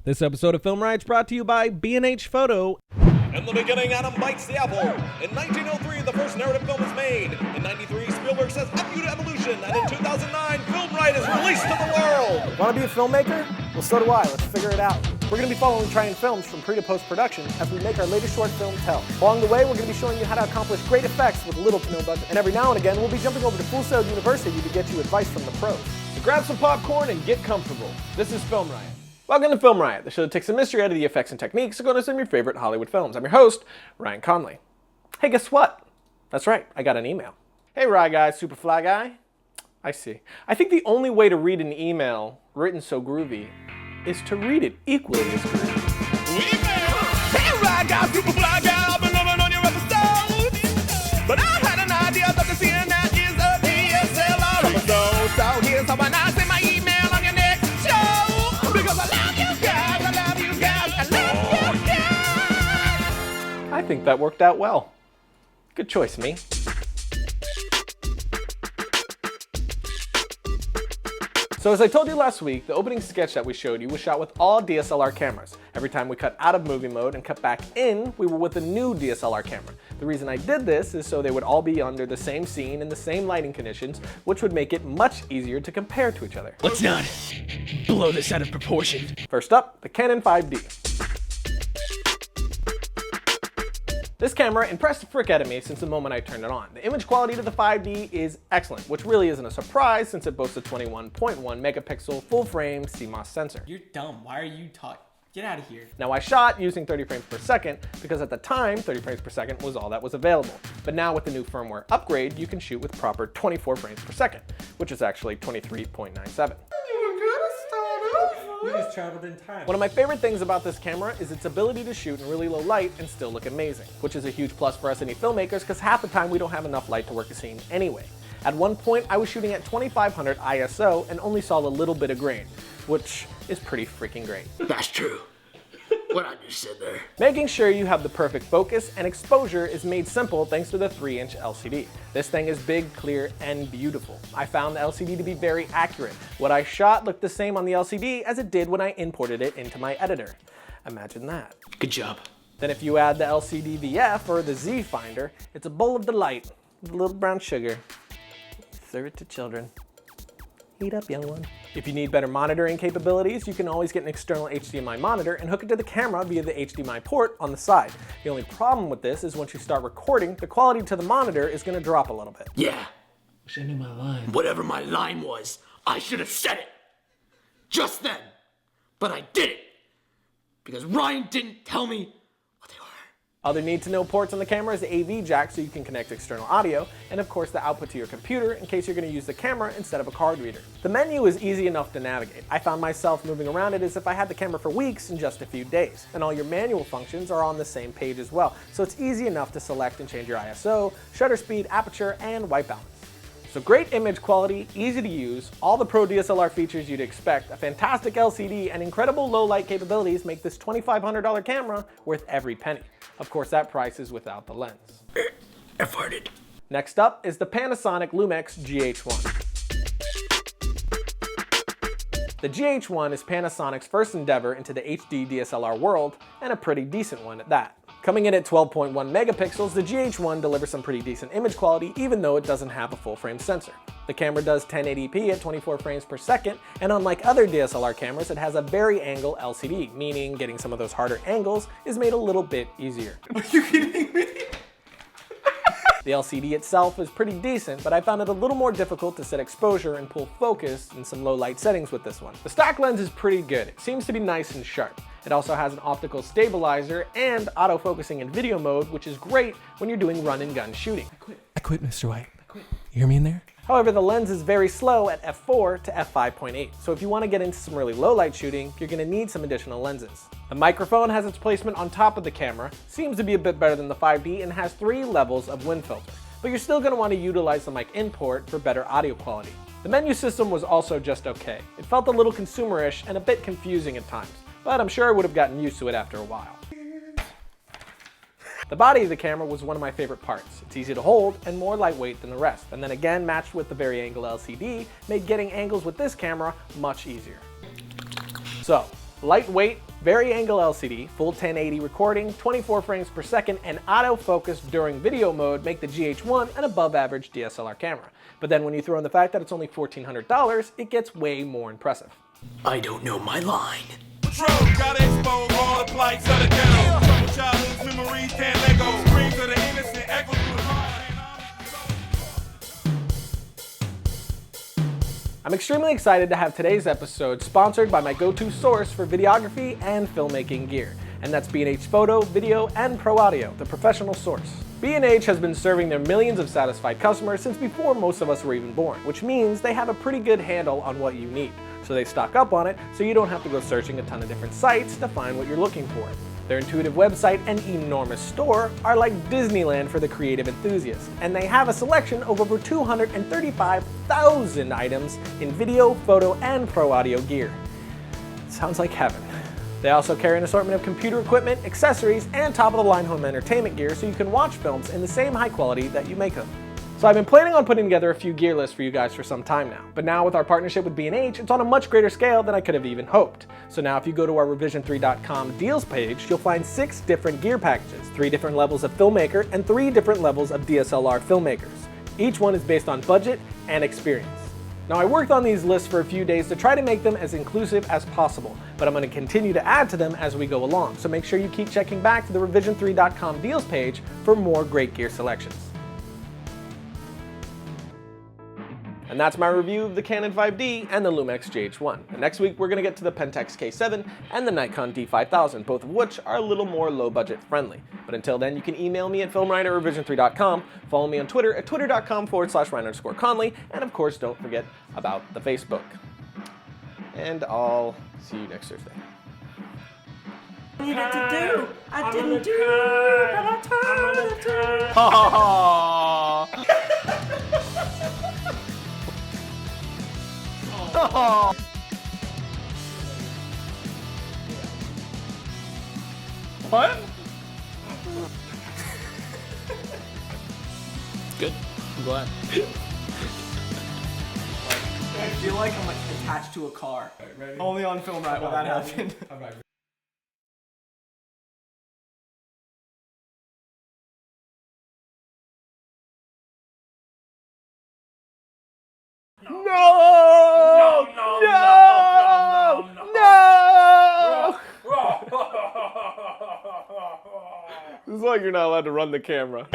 This episode of Film Riot's brought to you by B&H Photo. In the beginning, Adam bites the apple. In 1903, the first narrative film is made. In 93, Spielberg says F you to evolution. And in 2009, Film Riot is released to the world. Want to be a filmmaker? Well, so do I. Let's figure it out. We're going to be following Trying Films from pre to post-production as we make our latest short film, Tell. Along the way, we're going to be showing you how to accomplish great effects with little to no budget. And every now and again, we'll be jumping over to Full Sail University to get you advice from the pros. So grab some popcorn and get comfortable. This is Film Riot. Welcome to Film Riot, the show that takes the mystery out of the effects and techniques to go into some of your favorite Hollywood films. I'm your host, Ryan Conley. Hey, guess what? That's right, I got an email. Hey, Rye Guy, Superfly Guy. I see. I think the only way to read an email written so groovy is to read it equally as groovy. Hey, Rye Guy, Superfly Guy, I've been loving on your episodes. But I had an idea that the CNN is a DSLR episode. So here's how I send my email on your next show. Because I love you guys, I love you guys, I love you guys. I think that worked out well. Good choice, me. So as I told you last week, the opening sketch that we showed you was shot with all DSLR cameras. Every time we cut out of movie mode and cut back in, we were with a new DSLR camera. The reason I did this is so they would all be under the same scene in the same lighting conditions, which would make it much easier to compare to each other. Let's not blow this out of proportion. First up, the Canon 5D. This camera impressed the frick out of me since the moment I turned it on. The image quality to the 5D is excellent, which really isn't a surprise since it boasts a 21.1 megapixel full-frame CMOS sensor. You're dumb. Why are you talking? Get out of here. Now I shot using 30 frames per second because at the time 30 frames per second was all that was available. But now with the new firmware upgrade, you can shoot with proper 24 frames per second, which is actually 23.97. We just traveled in time. One of my favorite things about this camera is its ability to shoot in really low light and still look amazing, which is a huge plus for us indie filmmakers because half the time we don't have enough light to work a scene anyway. At one point, I was shooting at 2500 ISO and only saw a little bit of grain, which is pretty freaking great. That's true. What I just said there. Making sure you have the perfect focus and exposure is made simple thanks to the 3-inch LCD. This thing is big, clear, and beautiful. I found the LCD to be very accurate. What I shot looked the same on the LCD as it did when I imported it into my editor. Imagine that. Good job. Then if you add the LCD VF or the Z Finder, it's a bowl of delight with a little brown sugar. Serve it to children. Eat up, young one. If you need better monitoring capabilities, you can always get an external HDMI monitor and hook it to the camera via the HDMI port on the side. The only problem with this is once you start recording, the quality to the monitor is going to drop a little bit. Yeah. Wish I knew my line. Whatever my line was, I should have said it. Just then. But I didn't. Because Ryan didn't tell me what they were. Other need-to-know ports on the camera is the AV jack so you can connect external audio, and of course the output to your computer in case you're going to use the camera instead of a card reader. The menu is easy enough to navigate. I found myself moving around it as if I had the camera for weeks in just a few days. And all your manual functions are on the same page as well, so it's easy enough to select and change your ISO, shutter speed, aperture, and white balance. So great image quality, easy to use, all the pro DSLR features you'd expect, a fantastic LCD, and incredible low light capabilities make this $2,500 camera worth every penny. Of course, that price is without the lens. I farted. Next up is the Panasonic Lumix GH1. The GH1 is Panasonic's first endeavor into the HD DSLR world, and a pretty decent one at that. Coming in at 12.1 megapixels, the GH1 delivers some pretty decent image quality even though it doesn't have a full-frame sensor. The camera does 1080p at 24 frames per second, and unlike other DSLR cameras, it has a vari-angle LCD, meaning getting some of those harder angles is made a little bit easier. Are you kidding me? The LCD itself is pretty decent, but I found it a little more difficult to set exposure and pull focus in some low light settings with this one. The stock lens is pretty good. It seems to be nice and sharp. It also has an optical stabilizer and autofocusing in video mode, which is great when you're doing run and gun shooting. I quit, Mr. White. I quit. You hear me in there? However, the lens is very slow at f4 to f5.8, so if you want to get into some really low light shooting, you're going to need some additional lenses. The microphone has its placement on top of the camera, seems to be a bit better than the 5D, and has 3 levels of wind filter, but you're still going to want to utilize the mic in port for better audio quality. The menu system was also just okay. It felt a little consumerish and a bit confusing at times, but I'm sure I would have gotten used to it after a while. The body of the camera was one of my favorite parts. It's easy to hold and more lightweight than the rest. And then again, matched with the vari-angle LCD, made getting angles with this camera much easier. So, lightweight, vari-angle LCD, full 1080 recording, 24 frames per second, and autofocus during video mode make the GH1 an above-average DSLR camera. But then when you throw in the fact that it's only $1,400, it gets way more impressive. I don't know my line. Patrol, gotta expose all the plights of the ghetto. Trouble childhood's memories can't let go. Screams of the innocent echo through the heart. I'm extremely excited to have today's episode sponsored by my go-to source for videography and filmmaking gear, and that's B&H Photo, Video, and Pro Audio, the professional source. B&H has been serving their millions of satisfied customers since before most of us were even born, which means they have a pretty good handle on what you need. So they stock up on it so you don't have to go searching a ton of different sites to find what you're looking for. Their intuitive website and enormous store are like Disneyland for the creative enthusiast, and they have a selection of over 235,000 items in video, photo, and pro audio gear. Sounds like heaven. They also carry an assortment of computer equipment, accessories, and top-of-the-line home entertainment gear so you can watch films in the same high quality that you make them. So I've been planning on putting together a few gear lists for you guys for some time now, but now with our partnership with B&H, it's on a much greater scale than I could have even hoped. So now if you go to our revision3.com deals page, you'll find 6 different gear packages, 3 different levels of filmmaker, and 3 different levels of DSLR filmmakers. Each one is based on budget and experience. Now I worked on these lists for a few days to try to make them as inclusive as possible, but I'm going to continue to add to them as we go along, so make sure you keep checking back to the revision3.com deals page for more great gear selections. And that's my review of the Canon 5D and the Lumix GH1. And next week we're going to get to the Pentax K7 and the Nikon D5000, both of which are a little more low budget friendly. But until then, you can email me at filmryan@revision3.com, follow me on Twitter at twitter.com/Ryan_Conley, and of course don't forget about the Facebook. And I'll see you next Thursday. I needed to do. I didn't do, but I tried to. What? Good. I'm glad. I feel like I'm like attached to a car. Right, only on film right will that happen. This is like you're not allowed to run the camera.